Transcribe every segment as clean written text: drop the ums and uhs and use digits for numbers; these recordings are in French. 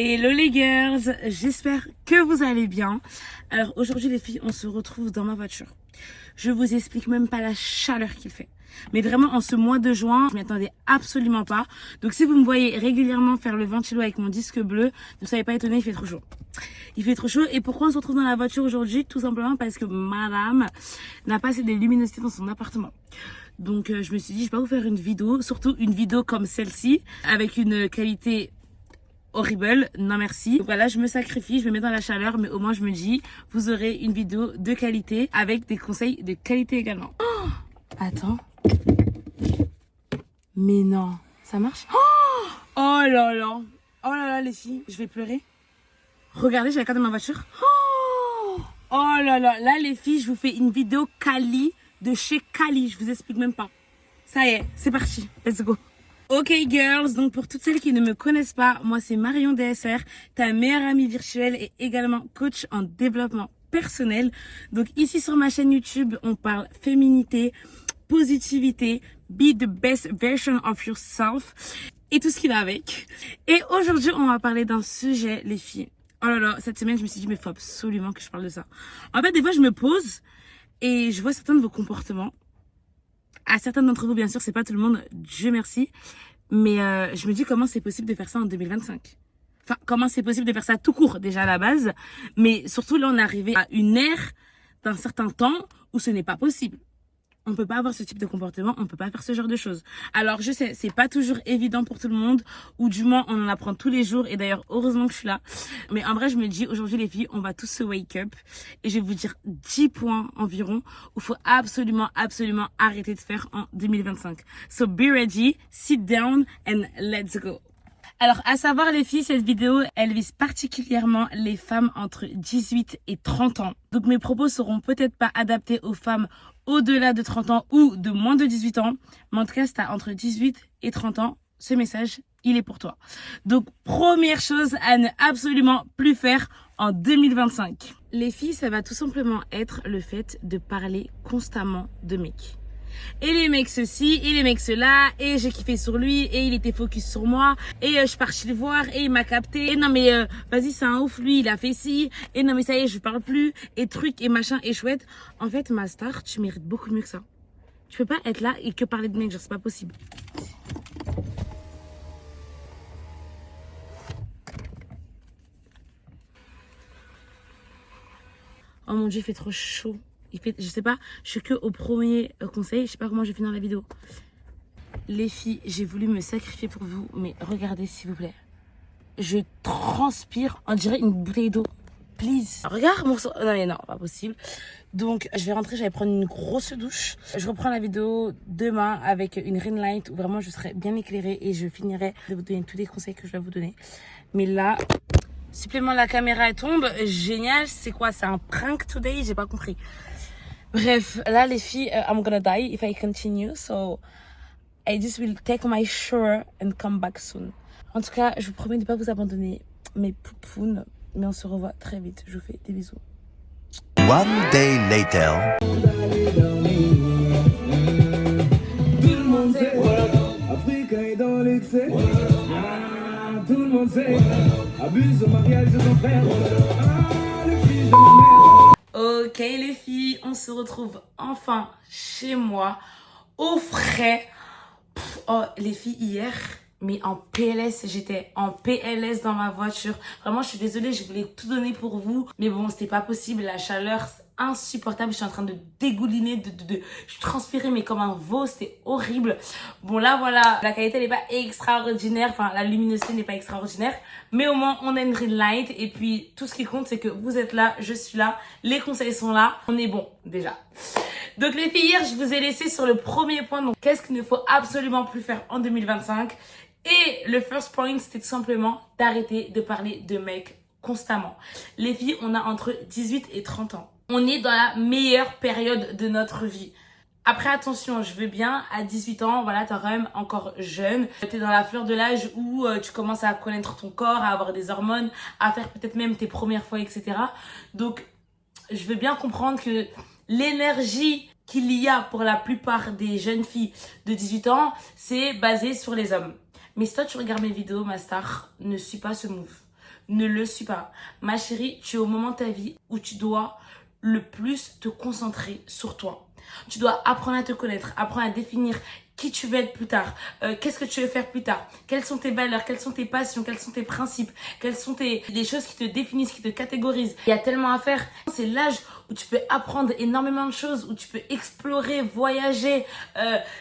Hello les girls, j'espère que vous allez bien. Alors aujourd'hui les filles, on se retrouve dans ma voiture. Je vous explique même pas la chaleur qu'il fait. Mais vraiment en ce mois de juin, je m'y attendais absolument pas. Donc si vous me voyez régulièrement faire le ventilo avec mon disque bleu, ne soyez pas étonnés, il fait trop chaud. Il fait trop chaud et pourquoi on se retrouve dans la voiture aujourd'hui? Tout simplement parce que madame n'a pas assez de luminosité dans son appartement. Donc je me suis dit, je vais pas vous faire une vidéo, surtout une vidéo comme celle-ci, avec une qualité horrible, non merci. Donc voilà, je me sacrifie, je me mets dans la chaleur, mais au moins je me dis, vous aurez une vidéo de qualité avec des conseils de qualité également. Oh, attends. Mais non, ça marche? Oh là là. Oh là là les filles, je vais pleurer. Regardez, j'ai la carte de ma voiture. Oh là là, là les filles, je vous fais une vidéo Kali de chez Kali, je vous explique même pas. Ça y est, c'est parti, let's go. Ok girls, donc pour toutes celles qui ne me connaissent pas, moi c'est Marion DSR, ta meilleure amie virtuelle et également coach en développement personnel. Donc ici sur ma chaîne YouTube, on parle féminité, positivité, be the best version of yourself et tout ce qui va avec. Et aujourd'hui, on va parler d'un sujet, les filles. Oh là là, cette semaine, je me suis dit, mais il faut absolument que je parle de ça. En fait, des fois, je me pose et je vois certains de vos comportements. À certains d'entre vous, bien sûr, c'est pas tout le monde, Dieu merci. Mais je me dis comment c'est possible de faire ça en 2025. Enfin, comment c'est possible de faire ça tout court déjà à la base. Mais surtout là, on est arrivé à une ère d'un certain temps où ce n'est pas possible. On peut pas avoir ce type de comportement, on peut pas faire ce genre de choses. Alors je sais, c'est pas toujours évident pour tout le monde, ou du moins on en apprend tous les jours, et d'ailleurs heureusement que je suis là. Mais en vrai je me dis, aujourd'hui les filles, on va tous se wake up, et je vais vous dire 10 points environ, où il faut absolument arrêter de faire en 2025. So be ready, sit down, and let's go. Alors, à savoir les filles, cette vidéo, elle vise particulièrement les femmes entre 18 et 30 ans. Donc, mes propos seront peut-être pas adaptés aux femmes au-delà de 30 ans ou de moins de 18 ans. Mais en tout cas, si t'as entre 18 et 30 ans, ce message, il est pour toi. Donc, première chose à ne absolument plus faire en 2025. Les filles, ça va tout simplement être le fait de parler constamment de mecs. Et les mecs ceci, et les mecs cela, et j'ai kiffé sur lui, et il était focus sur moi, et je suis partie le voir, et il m'a capté, et non mais vas-y c'est un ouf, lui il a fait ci, et non mais ça y est je parle plus, et truc, et machin, et chouette. En fait ma star, tu mérites beaucoup mieux que ça. Tu peux pas être là et que parler de mecs, genre c'est pas possible. Oh mon dieu, il fait trop chaud. Il fait, je sais pas, je suis que au premier conseil, je sais pas comment je vais finir la vidéo. Les filles, j'ai voulu me sacrifier pour vous, mais regardez s'il vous plaît. Je transpire, on dirait une bouteille d'eau. Please. Regarde mon... Non mais non, pas possible. Donc je vais rentrer, je vais prendre une grosse douche. Je reprends la vidéo demain avec une ring light où vraiment je serai bien éclairée et je finirai de vous donner tous les conseils que je dois vous donner. Mais là... Supplément, la caméra elle tombe, génial, c'est quoi? C'est un prank today? J'ai pas compris. Bref, là les filles, I'm gonna die if I continue, so I just will take my shower and come back soon. En tout cas, je vous promets de ne pas vous abandonner, mes poupounes, mais on se revoit très vite. Je vous fais des bisous. One day later. Tout le monde sait, Africain est dans l'excès. Tout le monde sait, abuse au mariage de ton frère. Le fils de ma mère. Ok les filles, on se retrouve enfin chez moi, au frais. Oh les filles, hier, mais en PLS, j'étais en PLS dans ma voiture. Vraiment, je suis désolée, je voulais tout donner pour vous. Mais bon, c'était pas possible, la chaleur, insupportable. Je suis en train de dégouliner, je transpirais mais comme un veau, c'était horrible. Bon là voilà, la qualité n'est pas extraordinaire, enfin la luminosité n'est pas extraordinaire, mais au moins on a une green light et puis tout ce qui compte c'est que vous êtes là, je suis là, les conseils sont là, on est bon déjà. Donc les filles, hier je vous ai laissé sur le premier point, donc qu'est-ce qu'il ne faut absolument plus faire en 2025. Et le first point c'était tout simplement d'arrêter de parler de mecs constamment. Les filles, on a entre 18 et 30 ans. On est dans la meilleure période de notre vie. Après, attention, je veux bien, à 18 ans, voilà, t'es quand même encore jeune. T'es dans la fleur de l'âge où tu commences à connaître ton corps, à avoir des hormones, à faire peut-être même tes premières fois, etc. Donc, je veux bien comprendre que l'énergie qu'il y a pour la plupart des jeunes filles de 18 ans, c'est basé sur les hommes. Mais si toi, tu regardes mes vidéos, ma star, ne suis pas ce move. Ne le suis pas. Ma chérie, tu es au moment de ta vie où tu dois le plus te concentrer sur toi. Tu dois apprendre à te connaître, apprendre à définir qui tu veux être plus tard, qu'est-ce que tu veux faire plus tard, quelles sont tes valeurs, quelles sont tes passions, quels sont tes principes, quelles sont les choses qui te définissent, qui te catégorisent. Il y a tellement à faire. C'est l'âge où tu peux apprendre énormément de choses, où tu peux explorer, voyager,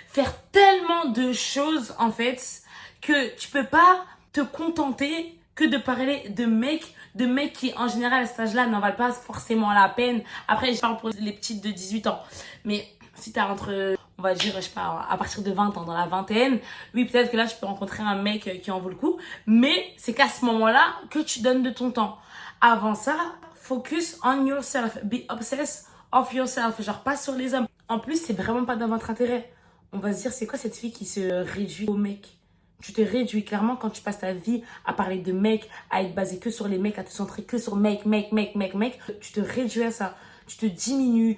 faire tellement de choses en fait que tu peux pas te contenter que de parler de mecs qui en général à cet âge-là n'en valent pas forcément la peine. Après je parle pour les petites de 18 ans, mais si t'as entre, on va dire, je sais pas, à partir de 20 ans, dans la vingtaine, oui, peut-être que là, tu peux rencontrer un mec qui en vaut le coup. Mais c'est qu'à ce moment-là que tu donnes de ton temps. Avant ça, focus on yourself. Be obsessed of yourself. Genre, pas sur les hommes. En plus, c'est vraiment pas dans votre intérêt. On va se dire, c'est quoi cette fille qui se réduit aux mecs? Tu te réduis clairement quand tu passes ta vie à parler de mecs, à être basé que sur les mecs, à te centrer que sur mec. Tu te réduis à ça. Tu te diminues,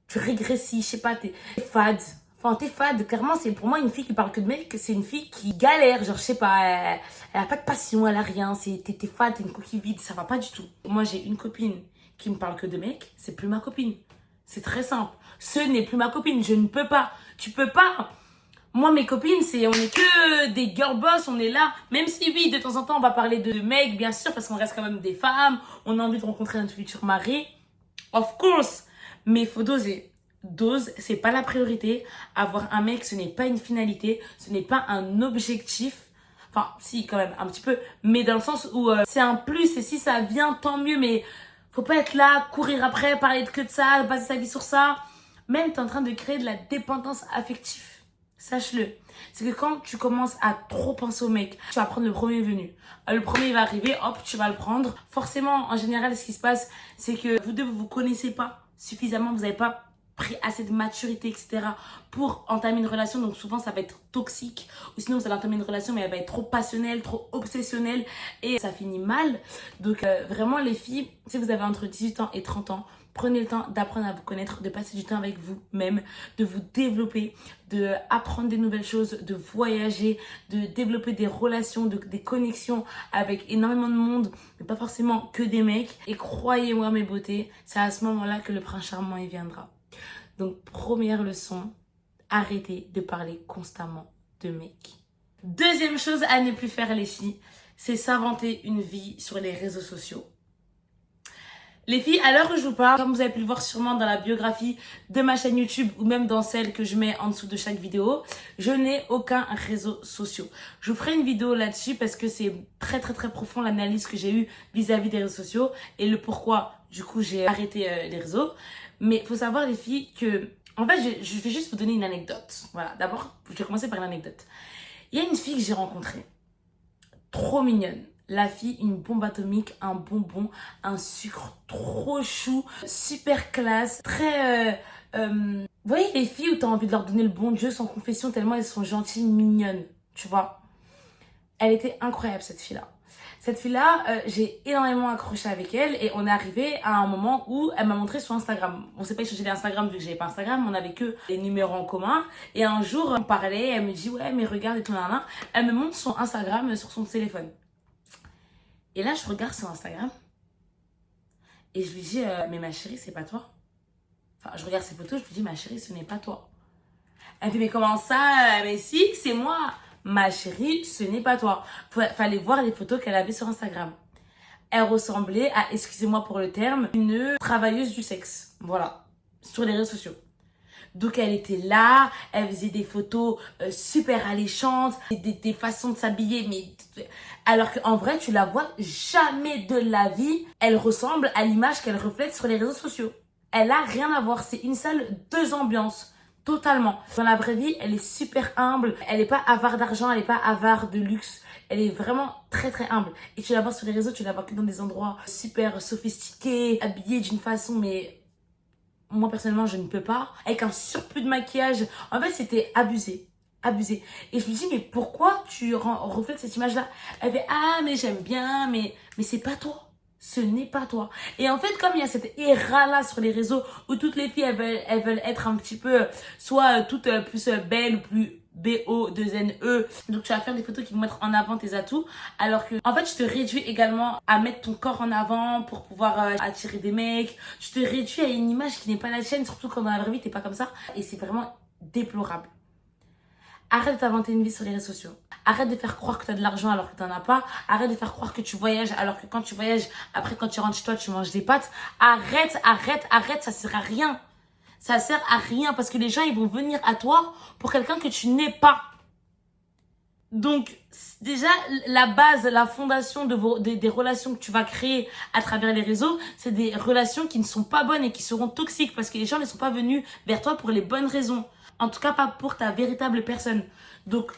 tu régressis, je sais pas, t'es fade. Enfin, t'es fade. Clairement, c'est pour moi une fille qui parle que de mecs, c'est une fille qui galère. Genre, je sais pas, elle a pas de passion, elle a rien. T'es fade, t'es une coquille vide, ça va pas du tout. Moi, j'ai une copine qui me parle que de mecs, c'est plus ma copine. C'est très simple. Ce n'est plus ma copine, je ne peux pas. Tu peux pas. Moi, mes copines, on est que des girl boss, on est là. Même si, oui, de temps en temps, on va parler de mecs, bien sûr, parce qu'on reste quand même des femmes. On a envie de rencontrer notre futur mari. Of course. Mais il faut doser. Dose, c'est pas la priorité. Avoir un mec, ce n'est pas une finalité. Ce n'est pas un objectif. Enfin, si, quand même, un petit peu. Mais dans le sens où c'est un plus. Et si ça vient, tant mieux. Mais faut pas être là, courir après, parler que de ça, baser sa vie sur ça. Même, t'es en train de créer de la dépendance affective. Sache-le. C'est que quand tu commences à trop penser au mec, tu vas prendre le premier venu. Le premier il va arriver, hop, tu vas le prendre. Forcément, en général, ce qui se passe, c'est que vous deux, vous connaissez pas suffisamment, vous n'avez pas pris assez de maturité, etc. pour entamer une relation. Donc souvent, ça va être toxique. Ou sinon, vous allez entamer une relation, mais elle va être trop passionnelle, trop obsessionnelle. Et ça finit mal. Donc vraiment, les filles, si vous avez entre 18 ans et 30 ans, prenez le temps d'apprendre à vous connaître, de passer du temps avec vous-même, de vous développer, d'apprendre des nouvelles choses, de voyager, de développer des relations, des connexions avec énormément de monde, mais pas forcément que des mecs. Et croyez-moi mes beautés, c'est à ce moment-là que le prince charmant il viendra. Donc première leçon, arrêtez de parler constamment de mecs. Deuxième chose à ne plus faire les filles, c'est s'inventer une vie sur les réseaux sociaux. Les filles, à l'heure où je vous parle, comme vous avez pu le voir sûrement dans la biographie de ma chaîne YouTube ou même dans celle que je mets en dessous de chaque vidéo, je n'ai aucun réseau social. Je vous ferai une vidéo là-dessus parce que c'est très profond l'analyse que j'ai eue vis-à-vis des réseaux sociaux et le pourquoi du coup j'ai arrêté les réseaux. Mais il faut savoir les filles que, en fait, je vais juste vous donner une anecdote. Voilà, d'abord, je vais commencer par une anecdote. Il y a une fille que j'ai rencontrée, trop mignonne. La fille, une bombe atomique, un bonbon, un sucre trop chou, super classe, très... Vous voyez les filles où t'as envie de leur donner le bon Dieu sans confession tellement elles sont gentilles, mignonnes, tu vois. Elle était incroyable cette fille-là. Cette fille-là, j'ai énormément accroché avec elle et on est arrivé à un moment où elle m'a montré son Instagram. On s'est pas échangé l'Instagram vu que j'avais pas Instagram, on avait que les numéros en commun. Et un jour, on parlait, elle me dit ouais mais regarde et tout nan. Elle me montre son Instagram sur son téléphone. Et là, je regarde son Instagram et je lui dis mais ma chérie, c'est pas toi. Enfin, je regarde ses photos, je lui dis ma chérie, ce n'est pas toi. Elle me dit mais comment ça? Mais si, c'est moi. Ma chérie, ce n'est pas toi. Fallait voir les photos qu'elle avait sur Instagram. Elle ressemblait à, excusez-moi pour le terme, une travailleuse du sexe. Voilà, sur les réseaux sociaux. Donc elle était là, elle faisait des photos super alléchantes, des façons de s'habiller, mais alors qu'en vrai tu la vois jamais de la vie, elle ressemble à l'image qu'elle reflète sur les réseaux sociaux. Elle a rien à voir, c'est une salle, deux ambiances. Totalement. Dans la vraie vie, elle est super humble. Elle n'est pas avare d'argent, elle n'est pas avare de luxe. Elle est vraiment très humble. Et tu la vois sur les réseaux, tu la vois que dans des endroits super sophistiqués, habillée d'une façon, mais moi personnellement, je ne peux pas. Avec un surplus de maquillage. En fait, c'était abusé. Abusé. Et je lui dis, mais pourquoi tu reflètes cette image-là? Elle fait, ah, mais j'aime bien, mais c'est pas toi. Ce n'est pas toi. Et en fait, comme il y a cette ère-là sur les réseaux où toutes les filles, elles veulent être un petit peu, soit toutes plus belles ou plus B-O-2-N-E. Donc tu vas faire des photos qui vont mettre en avant tes atouts. Alors que, en fait, tu te réduis également à mettre ton corps en avant pour pouvoir attirer des mecs. Tu te réduis à une image qui n'est pas la tienne, surtout quand dans la vraie vie, t'es pas comme ça. Et c'est vraiment déplorable. Arrête de t'inventer une vie sur les réseaux sociaux. Arrête de faire croire que tu as de l'argent alors que tu n'en as pas. Arrête de faire croire que tu voyages alors que quand tu voyages, après quand tu rentres chez toi, tu manges des pâtes. Arrête, ça sert à rien. Ça sert à rien parce que les gens, ils vont venir à toi pour quelqu'un que tu n'es pas. Donc, déjà, la base, la fondation des relations que tu vas créer à travers les réseaux, c'est des relations qui ne sont pas bonnes et qui seront toxiques parce que les gens ne sont pas venus vers toi pour les bonnes raisons. En tout cas, pas pour ta véritable personne. Donc,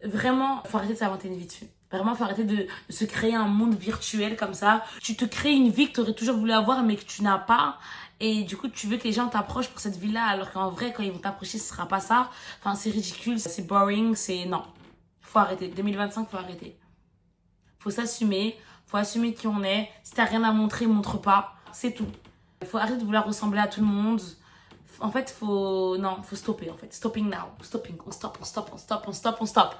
vraiment, faut arrêter de s'inventer une vie dessus. Vraiment, faut arrêter de se créer un monde virtuel comme ça. Tu te crées une vie que tu aurais toujours voulu avoir, mais que tu n'as pas. Et du coup, tu veux que les gens t'approchent pour cette vie-là, alors qu'en vrai, quand ils vont t'approcher, ce sera pas ça. Enfin, c'est ridicule, c'est boring, c'est... Non. Faut arrêter. 2025, faut arrêter. Faut s'assumer. Faut assumer qui on est. Si t'as rien à montrer, montre pas. C'est tout. Faut arrêter de vouloir ressembler à tout le monde. En fait, faut stopper, en fait. Stopping now. Stopping. On stop.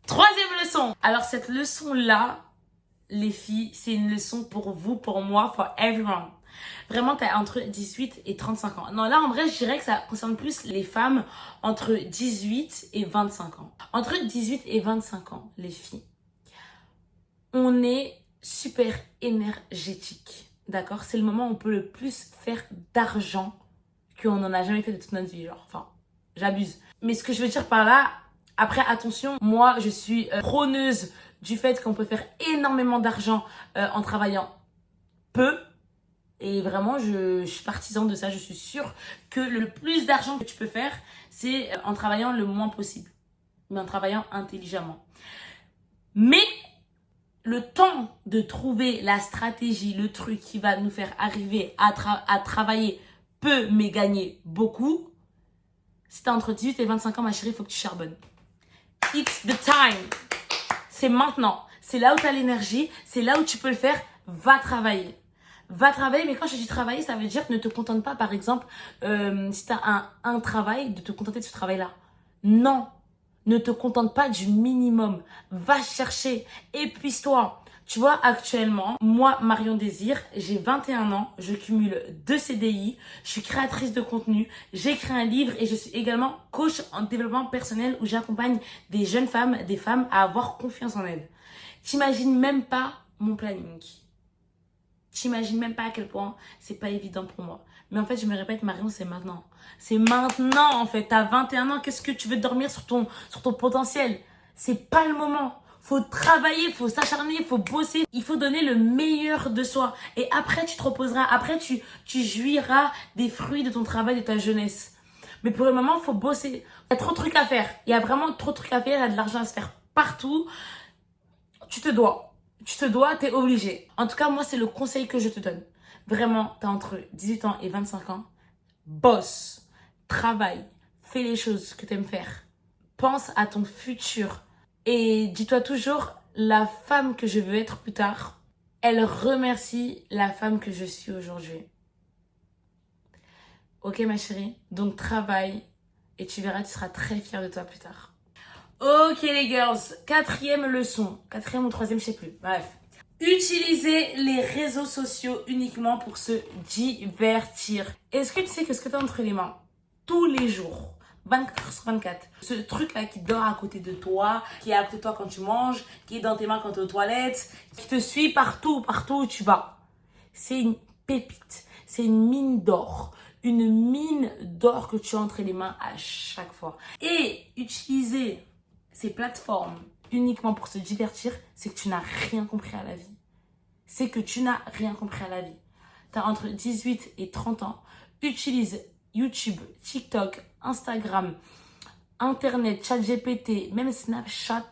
Troisième leçon. Alors, cette leçon-là, les filles, c'est une leçon pour vous, pour moi, for everyone. Vraiment, t'as entre 18 et 35 ans. Non, là, en vrai, je dirais que ça concerne plus les femmes entre 18 et 25 ans. Entre 18 et 25 ans, les filles, on est super énergétique. D'accord? C'est le moment où on peut le plus faire d'argent qu'on n'en a jamais fait de toute notre vie, genre, enfin, j'abuse. Mais ce que je veux dire par là, après, attention, moi, je suis prôneuse du fait qu'on peut faire énormément d'argent en travaillant peu. Et vraiment, je suis partisan de ça. Je suis sûre que le plus d'argent que tu peux faire, c'est en travaillant le moins possible, mais en travaillant intelligemment. Mais le temps de trouver la stratégie, le truc qui va nous faire arriver à travailler peu mais gagner beaucoup, si t'as entre 18 et 25 ans, ma chérie, il faut que tu charbonnes. It's the time. C'est maintenant. C'est là où t'as l'énergie, c'est là où tu peux le faire. Va travailler. Va travailler, mais quand je dis travailler, ça veut dire ne te contente pas, par exemple, si t'as un travail, de te contenter de ce travail-là. Non. Ne te contente pas du minimum. Va chercher. Épuise-toi. Tu vois, actuellement, moi, Marion Désir, j'ai 21 ans, je cumule 2 CDI, je suis créatrice de contenu, j'écris un livre et je suis également coach en développement personnel où j'accompagne des jeunes femmes, des femmes à avoir confiance en elles. T'imagines même pas mon planning. T'imagines même pas à quel point c'est pas évident pour moi. Mais en fait, je me répète, Marion, c'est maintenant. C'est maintenant, en fait. T'as 21 ans, qu'est-ce que tu veux dormir sur ton potentiel? C'est pas le moment. Faut travailler, il faut s'acharner, il faut bosser, il faut donner le meilleur de soi. Et après, tu te reposeras. Après, tu jouiras des fruits de ton travail, de ta jeunesse. Mais pour le moment, il faut bosser. Il y a trop de trucs à faire. Il y a vraiment trop de trucs à faire. Il y a de l'argent à se faire partout. Tu te dois. T'es obligé. En tout cas, moi, c'est le conseil que je te donne. Vraiment, t'as entre 18 ans et 25 ans. Bosse, travaille, fais les choses que t'aimes faire. Pense à ton futur. Et dis-toi toujours, la femme que je veux être plus tard, elle remercie la femme que je suis aujourd'hui. Ok ma chérie? Donc travaille et tu verras, tu seras très fière de toi plus tard. Ok les girls, quatrième leçon. Quatrième ou troisième, je sais plus. Bref. Utilisez les réseaux sociaux uniquement pour se divertir. Est-ce que tu sais que ce que tu as entre les mains tous les jours, 24 sur 24, ce truc-là qui dort à côté de toi, qui est à côté de toi quand tu manges, qui est dans tes mains quand tu es aux toilettes, qui te suit partout où tu vas. C'est une pépite, c'est une mine d'or. Une mine d'or que tu as entre les mains à chaque fois. Et utiliser ces plateformes uniquement pour se divertir, c'est que tu n'as rien compris à la vie. C'est que tu n'as rien compris à la vie. Tu as entre 18 et 30 ans. Utilise YouTube, TikTok, Instagram, Internet, ChatGPT, même Snapchat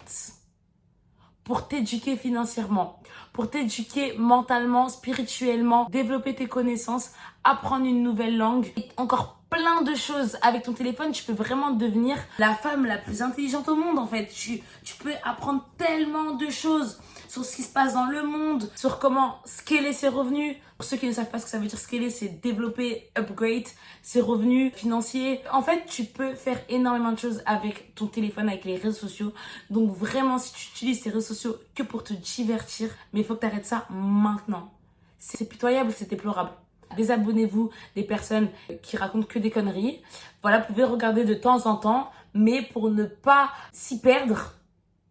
pour t'éduquer financièrement, pour t'éduquer mentalement, spirituellement, développer tes connaissances, apprendre une nouvelle langue et encore plein de choses. Avec ton téléphone, tu peux vraiment devenir la femme la plus intelligente au monde en fait. Tu peux apprendre tellement de choses. sur ce qui se passe dans le monde, sur comment scaler ses revenus. Pour ceux qui ne savent pas ce que ça veut dire scaler, c'est développer, upgrade ses revenus financiers. En fait, tu peux faire énormément de choses avec ton téléphone, avec les réseaux sociaux. Donc vraiment, si tu utilises ces réseaux sociaux que pour te divertir, mais il faut que tu arrêtes ça maintenant. C'est pitoyable, c'est déplorable. Désabonnez-vous des personnes qui racontent que des conneries. Voilà, vous pouvez regarder de temps en temps, mais pour ne pas s'y perdre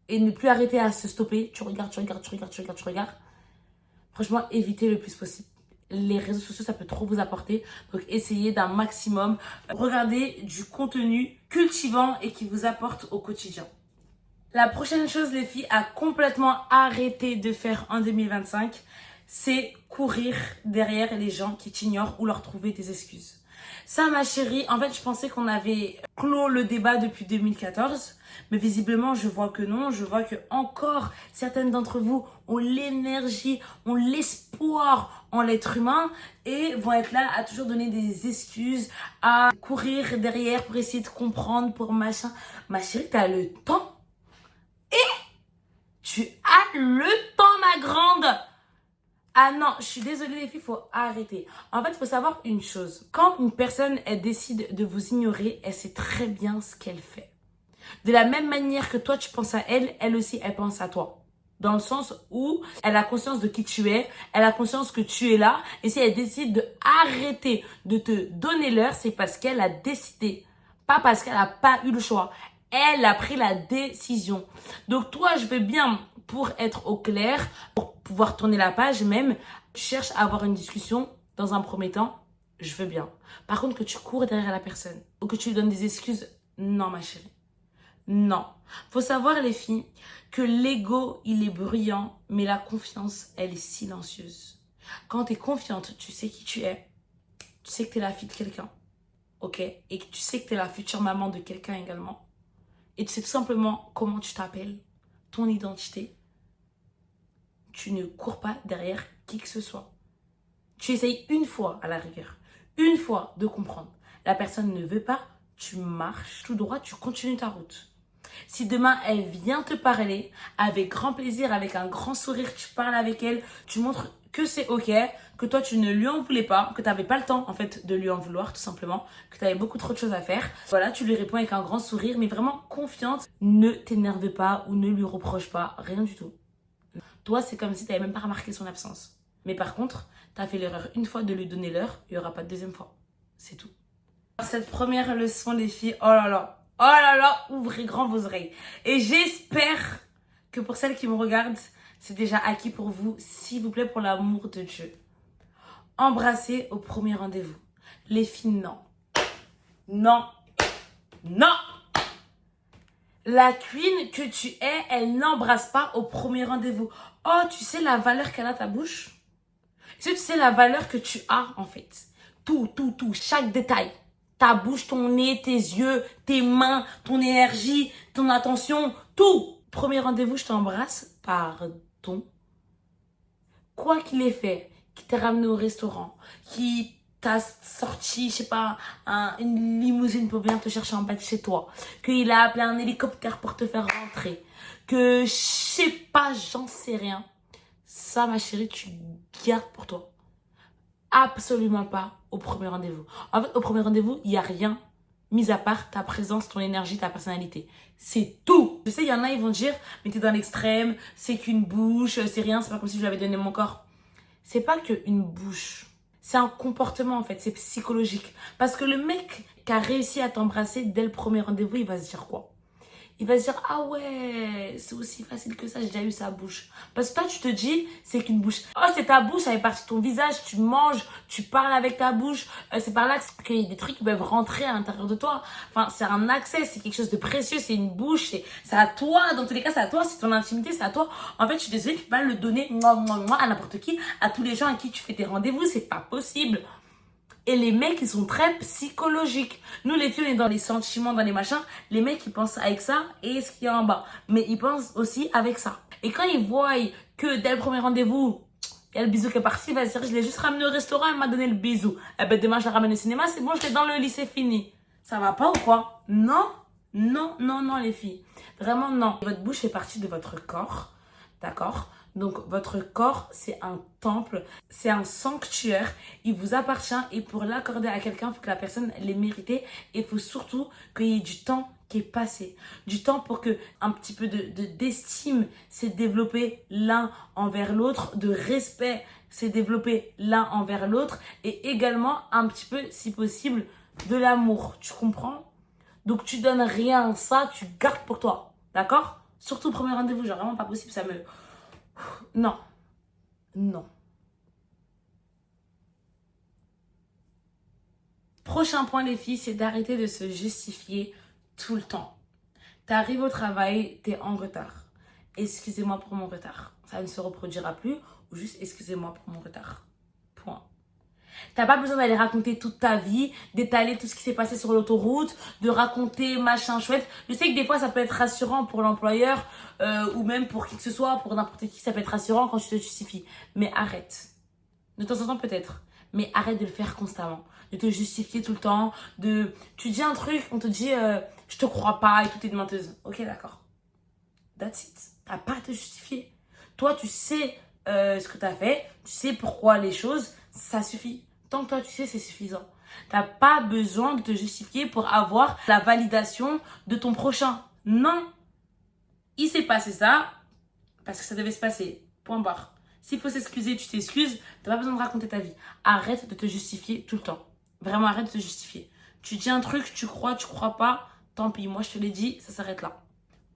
et ne plus arrêter à se stopper, tu regardes. Franchement, évitez le plus possible. Les réseaux sociaux, ça peut trop vous apporter. Donc, essayez d'un maximum. Regardez du contenu cultivant et qui vous apporte au quotidien. La prochaine chose, les filles, à complètement arrêter de faire en 2025, c'est courir derrière les gens qui t'ignorent ou leur trouver des excuses. Ça, ma chérie, en fait, je pensais qu'on avait clos le débat depuis 2014, mais visiblement, je vois que non. Je vois que encore certaines d'entre vous ont l'énergie, ont l'espoir en l'être humain et vont être là à toujours donner des excuses, à courir derrière pour essayer de comprendre, pour machin. Ma chérie, t'as le temps. Tu as le temps, ma grande. Ah non, je suis désolée les filles, il faut arrêter. En fait, il faut savoir une chose. Quand une personne, elle décide de vous ignorer, elle sait très bien ce qu'elle fait. De la même manière que toi, tu penses à elle, elle aussi, elle pense à toi. Dans le sens où elle a conscience de qui tu es, elle a conscience que tu es là. Et si elle décide d'arrêter de te donner l'heure, c'est parce qu'elle a décidé. Pas parce qu'elle n'a pas eu le choix. Elle a pris la décision. Donc toi, je veux bien, pour être au clair, pour pouvoir tourner la page même, tu cherches à avoir une discussion dans un premier temps, je veux bien. Par contre, que tu cours derrière la personne ou que tu lui donnes des excuses, non ma chérie. Non. Faut savoir les filles que l'ego, il est bruyant, mais la confiance, elle est silencieuse. Quand tu es confiante, tu sais qui tu es, tu sais que tu es la fille de quelqu'un, ok? Et que tu sais que tu es la future maman de quelqu'un également. Et tu sais tout simplement comment tu t'appelles, ton identité. Tu ne cours pas derrière qui que ce soit. Tu essayes une fois à la rigueur, une fois de comprendre. La personne ne veut pas, tu marches tout droit, tu continues ta route. Si demain elle vient te parler, avec grand plaisir, avec un grand sourire, tu parles avec elle, tu montres que c'est ok, que toi tu ne lui en voulais pas, que tu n'avais pas le temps en fait de lui en vouloir tout simplement, que tu avais beaucoup trop de choses à faire. Voilà, tu lui réponds avec un grand sourire, mais vraiment confiante, ne t'énerve pas ou ne lui reproche pas, rien du tout. Toi, c'est comme si tu n'avais même pas remarqué son absence. Mais par contre, tu as fait l'erreur une fois de lui donner l'heure, il n'y aura pas de deuxième fois. C'est tout. Cette première leçon, les filles, oh là là, ouvrez grand vos oreilles. Et j'espère que pour celles qui me regardent, c'est déjà acquis pour vous. S'il vous plaît, pour l'amour de Dieu, embrassez au premier rendez-vous. Les filles, non. Non. Non. La queen que tu es, elle n'embrasse pas au premier rendez-vous. Oh, tu sais la valeur qu'elle a ta bouche? Est-ce que tu sais la valeur que tu as en fait? Tout, chaque détail. Ta bouche, ton nez, tes yeux, tes mains, ton énergie, ton attention, tout. Premier rendez-vous, je t'embrasse. Pardon. Quoi qu'il ait fait, qui t'a ramené au restaurant, qui t'a sorti, je sais pas, une limousine pour venir te chercher en bas de chez toi, qu'il a appelé un hélicoptère pour te faire rentrer, que je sais pas, j'en sais rien. Ça, ma chérie, tu gardes pour toi. Absolument pas au premier rendez-vous. En fait, au premier rendez-vous, il n'y a rien, mis à part ta présence, ton énergie, ta personnalité. C'est tout. Je sais, il y en a, ils vont dire, mais t'es dans l'extrême, c'est qu'une bouche, c'est rien, c'est pas comme si je lui avais donné mon corps. C'est pas qu'une bouche. C'est un comportement, en fait, c'est psychologique. Parce que le mec qui a réussi à t'embrasser dès le premier rendez-vous, il va se dire quoi? Il va se dire, ah ouais, c'est aussi facile que ça, j'ai déjà eu sa bouche. Parce que toi, tu te dis, c'est qu'une bouche. Oh, c'est ta bouche, ça fait partie de ton visage, tu manges, tu parles avec ta bouche. C'est par là qu'il y a des trucs qui peuvent rentrer à l'intérieur de toi. Enfin, c'est un accès, c'est quelque chose de précieux, c'est une bouche, c'est à toi. Dans tous les cas, c'est à toi, c'est ton intimité, c'est à toi. En fait, je suis désolée, tu peux pas le donner à n'importe qui, à tous les gens à qui tu fais tes rendez-vous, c'est pas possible. Et les mecs, ils sont très psychologiques. Nous, les filles, on est dans les sentiments, dans les machins. Les mecs, ils pensent avec ça et ce qu'il y a en bas. Mais ils pensent aussi avec ça. Et quand ils voient que dès le premier rendez-vous, il y a le bisou qui est parti, il va se dire, je l'ai juste ramené au restaurant, elle m'a donné le bisou. Eh ben, demain, je la ramène au cinéma, c'est bon, je l'ai dans le lit, c'est fini. Ça va pas ou quoi? Non, les filles. Vraiment, non. Votre bouche fait partie de votre corps. D'accord? Donc, votre corps, c'est un temple, c'est un sanctuaire. Il vous appartient et pour l'accorder à quelqu'un, il faut que la personne l'ait mérité. Et il faut surtout qu'il y ait du temps qui est passé. Du temps pour que un petit peu d'estime s'est développé l'un envers l'autre, de respect s'est développé l'un envers l'autre et également un petit peu, si possible, de l'amour. Tu comprends? Donc, tu donnes rien, ça, tu gardes pour toi. D'accord? Surtout au premier rendez-vous, genre vraiment pas possible, ça me... Non. Non. Prochain point, les filles, c'est d'arrêter de se justifier tout le temps. T'arrives au travail, t'es en retard. Excusez-moi pour mon retard. Ça ne se reproduira plus. Ou juste excusez-moi pour mon retard. Point. T'as pas besoin d'aller raconter toute ta vie, d'étaler tout ce qui s'est passé sur l'autoroute, de raconter machin chouette. Je sais que des fois ça peut être rassurant pour l'employeur ou même pour qui que ce soit, pour n'importe qui, ça peut être rassurant quand tu te justifies. Mais arrête. De temps en temps peut-être. Mais arrête de le faire constamment. De te justifier tout le temps. Tu dis un truc, on te dit je te crois pas et tout est de menteuse. Ok, d'accord. That's it. T'as pas à te justifier. Toi, tu sais ce que t'as fait. Tu sais pourquoi les choses. Ça suffit. Tant que toi, tu sais, c'est suffisant. T'as pas besoin de te justifier pour avoir la validation de ton prochain. Non. Il s'est passé ça parce que ça devait se passer. Point barre. S'il faut s'excuser, tu t'excuses. T'as pas besoin de raconter ta vie. Arrête de te justifier tout le temps. Vraiment, arrête de te justifier. Tu dis un truc, tu crois pas. Tant pis, moi je te l'ai dit, ça s'arrête là.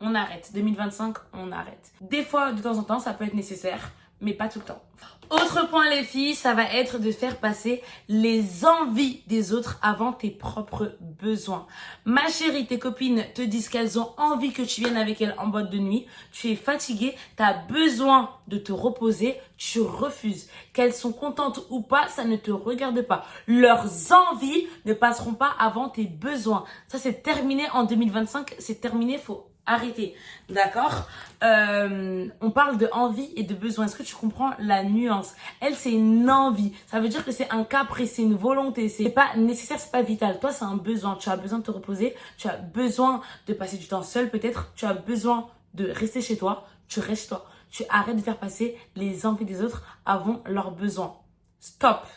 On arrête. 2025, on arrête. Des fois, de temps en temps, ça peut être nécessaire, mais pas tout le temps. Autre point, les filles, ça va être de faire passer les envies des autres avant tes propres besoins. Ma chérie, tes copines te disent qu'elles ont envie que tu viennes avec elles en boîte de nuit. Tu es fatiguée, tu as besoin de te reposer, tu refuses. Qu'elles sont contentes ou pas, ça ne te regarde pas. Leurs envies ne passeront pas avant tes besoins. Ça, c'est terminé en 2025, c'est terminé, faut arrêter, d'accord? On parle de envie et de besoin. Est-ce que tu comprends la nuance? Elle, c'est une envie. Ça veut dire que c'est un caprice, c'est une volonté. C'est pas nécessaire, c'est pas vital. Toi, c'est un besoin. Tu as besoin de te reposer. Tu as besoin de passer du temps seul, peut-être. Tu as besoin de rester chez toi. Tu restes chez toi. Tu arrêtes de faire passer les envies des autres avant leurs besoins. Stop.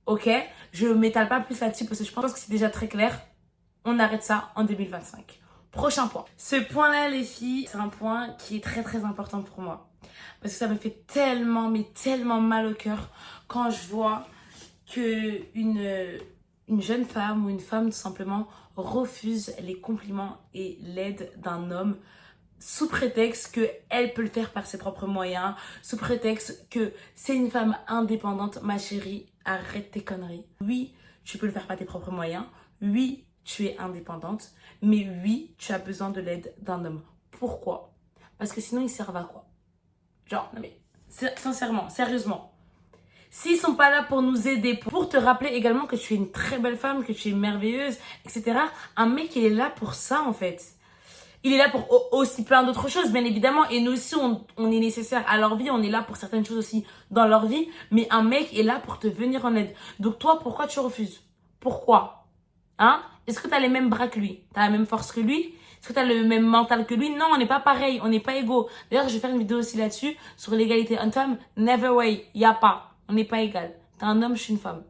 Ok? Je m'étale pas plus là-dessus parce que je pense que c'est déjà très clair. On arrête ça en 2025. Prochain point. Ce point-là, les filles, c'est un point qui est très très important pour moi. Parce que ça me fait tellement, mais tellement mal au cœur quand je vois que une jeune femme ou une femme tout simplement refuse les compliments et l'aide d'un homme sous prétexte qu'elle peut le faire par ses propres moyens, sous prétexte que c'est une femme indépendante. Ma chérie, arrête tes conneries. Oui, tu peux le faire par tes propres moyens. Oui, tu es indépendante, mais oui, tu as besoin de l'aide d'un homme. Pourquoi? Parce que sinon, ils servent à quoi? Genre, non mais, sincèrement, sérieusement. S'ils sont pas là pour nous aider, pour te rappeler également que tu es une très belle femme, que tu es merveilleuse, etc., un mec, il est là pour ça, en fait. Il est là pour aussi plein d'autres choses, bien évidemment. Et nous aussi, on est nécessaire à leur vie. On est là pour certaines choses aussi dans leur vie. Mais un mec est là pour te venir en aide. Donc toi, pourquoi tu refuses? Pourquoi? Hein? Est-ce que tu as les mêmes bras que lui? Tu as la même force que lui? Est-ce que tu as le même mental que lui? Non, on n'est pas pareil, on n'est pas égaux. D'ailleurs, je vais faire une vidéo aussi là-dessus, sur l'égalité homme-femme. Never way, il n'y a pas. On n'est pas égal. Tu es un homme, je suis une femme.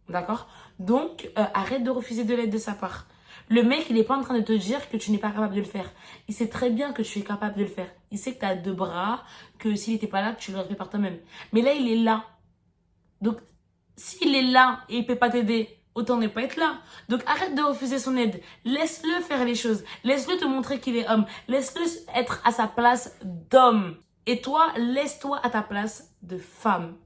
D'accord? Donc, arrête de refuser de l'aide de sa part. Le mec, il n'est pas en train de te dire que tu n'es pas capable de le faire. Il sait très bien que tu es capable de le faire. Il sait que tu as deux bras, que s'il n'était pas là, tu l'aurais fait par toi-même. Mais là, il est là. Donc, s'il est là et il ne peut pas t'aider, autant ne pas être là. Donc arrête de refuser son aide. Laisse-le faire les choses. Laisse-le te montrer qu'il est homme. Laisse-le être à sa place d'homme. Et toi, laisse-toi à ta place de femme.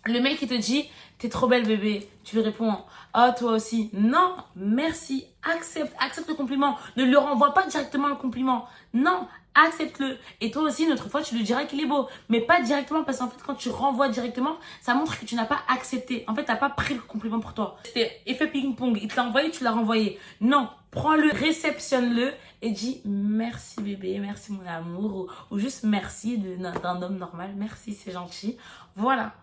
Le mec qui te dit, t'es trop belle bébé. Tu lui réponds, oh toi aussi. Non, merci. Accepte le compliment. Ne lui renvoie pas directement le compliment. Non, accepte-le. Et toi aussi, une autre fois, tu lui diras qu'il est beau. Mais pas directement, parce qu'en fait, quand tu renvoies directement, ça montre que tu n'as pas accepté. En fait, tu n'as pas pris le compliment pour toi. C'était effet ping-pong. Il te l'a envoyé, tu l'as renvoyé. Non, prends-le, réceptionne-le et dis merci bébé, merci mon amour. Ou juste merci d'un homme normal. Merci, c'est gentil. Voilà.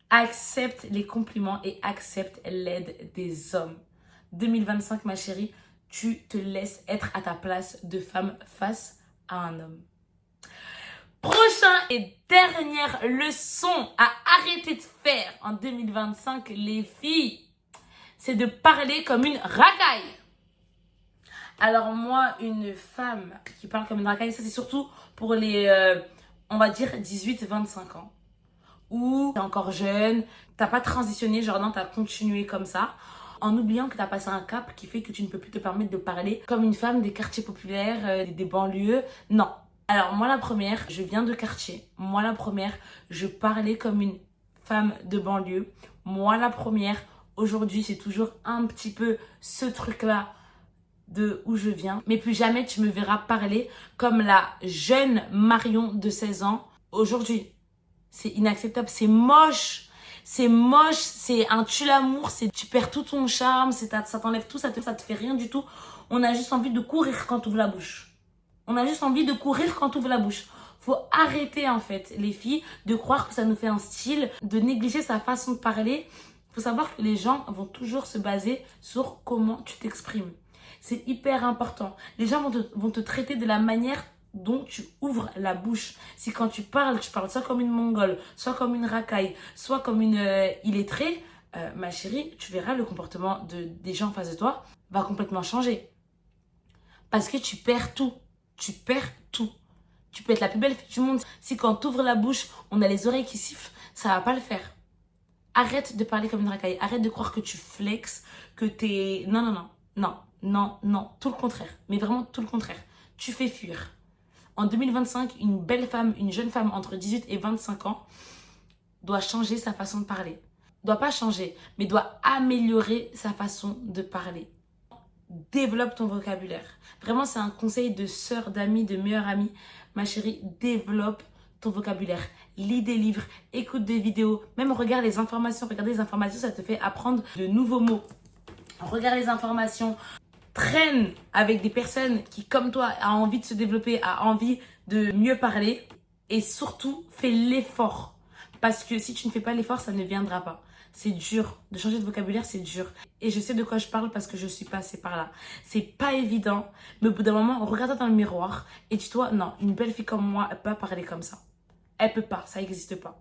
Accepte les compliments et accepte l'aide des hommes. 2025, ma chérie, tu te laisses être à ta place de femme face à un homme. Prochain et dernière leçon à arrêter de faire en 2025, les filles, c'est de parler comme une racaille. Alors moi, une femme qui parle comme une racaille, ça c'est surtout pour les, on va dire, 18-25 ans. Où t'es encore jeune, t'as pas transitionné, genre non, t'as continué comme ça, en oubliant que t'as passé un cap qui fait que tu ne peux plus te permettre de parler comme une femme des quartiers populaires, des banlieues. Non. Alors moi la première, je viens de quartier. Moi la première, je parlais comme une femme de banlieue. Moi la première, aujourd'hui j'ai toujours un petit peu ce truc-là de où je viens. Mais plus jamais tu me verras parler comme la jeune Marion de 16 ans aujourd'hui. C'est inacceptable, c'est moche. C'est moche, c'est un tue-l'amour, tu perds tout ton charme, ça t'enlève tout, ça te fait rien du tout. On a juste envie de courir quand tu ouvres la bouche. On a juste envie de courir quand tu ouvres la bouche. Faut arrêter en fait, les filles, de croire que ça nous fait un style, de négliger sa façon de parler. Faut savoir que les gens vont toujours se baser sur comment tu t'exprimes. C'est hyper important. Les gens vont te traiter de la manière dont tu ouvres la bouche. Si quand tu parles soit comme une mongole, soit comme une racaille, soit comme une illettrée, ma chérie, tu verras le comportement des gens en face de toi va complètement changer. Parce que tu perds tout. Tu perds tout. Tu peux être la plus belle fille du monde. Si quand tu ouvres la bouche, on a les oreilles qui sifflent, ça va pas le faire. Arrête de parler comme une racaille. Arrête de croire que tu flexes, que t'es... Non. Tout le contraire. Mais vraiment tout le contraire. Tu fais fuir. En 2025, une belle femme, une jeune femme entre 18 et 25 ans doit changer sa façon de parler. Doit pas changer, mais doit améliorer sa façon de parler. Développe ton vocabulaire. Vraiment, c'est un conseil de sœur, d'amis, de meilleure amie. Ma chérie, développe ton vocabulaire. Lis des livres, écoute des vidéos, même regarde les informations. Regarder les informations, ça te fait apprendre de nouveaux mots. Regarde les informations. Traîne avec des personnes qui, comme toi, a envie de se développer, a envie de mieux parler. Et surtout, fais l'effort. Parce que si tu ne fais pas l'effort, ça ne viendra pas. C'est dur. De changer de vocabulaire, c'est dur. Et je sais de quoi je parle parce que je suis passée par là. C'est pas évident. Mais au bout d'un moment, regarde-toi dans le miroir et dis-toi, non, une belle fille comme moi, elle peut pas parler comme ça. Elle peut pas, ça n'existe pas.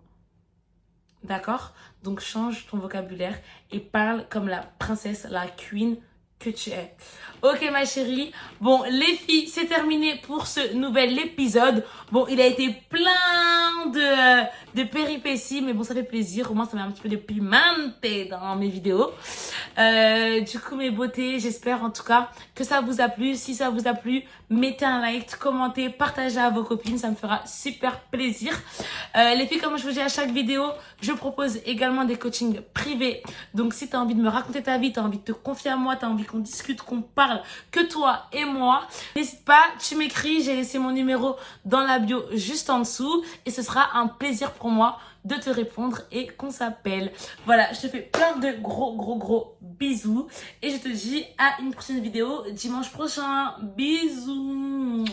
D'accord? Donc change ton vocabulaire et parle comme la princesse, la queen que tu es. Ok ma chérie, bon les filles, c'est terminé pour ce nouvel épisode. Bon, il a été plein de péripéties, mais bon, ça fait plaisir. Au moins, ça met un petit peu de pimante dans mes vidéos. Du coup, mes beautés, j'espère en tout cas que ça vous a plu. Si ça vous a plu, mettez un like, commentez, partagez à vos copines. Ça me fera super plaisir. Les filles, comme je vous dis à chaque vidéo, je propose également des coachings privés. Donc, si tu as envie de me raconter ta vie, tu as envie de te confier à moi, tu as envie qu'on discute, qu'on parle, que toi et moi, n'hésite pas, tu m'écris. J'ai laissé mon numéro dans la bio juste en dessous. Et ce sera un plaisir pour moi de te répondre et qu'on s'appelle. Voilà, je te fais plein de gros bisous. Et je te dis à une prochaine vidéo dimanche prochain. Bisous.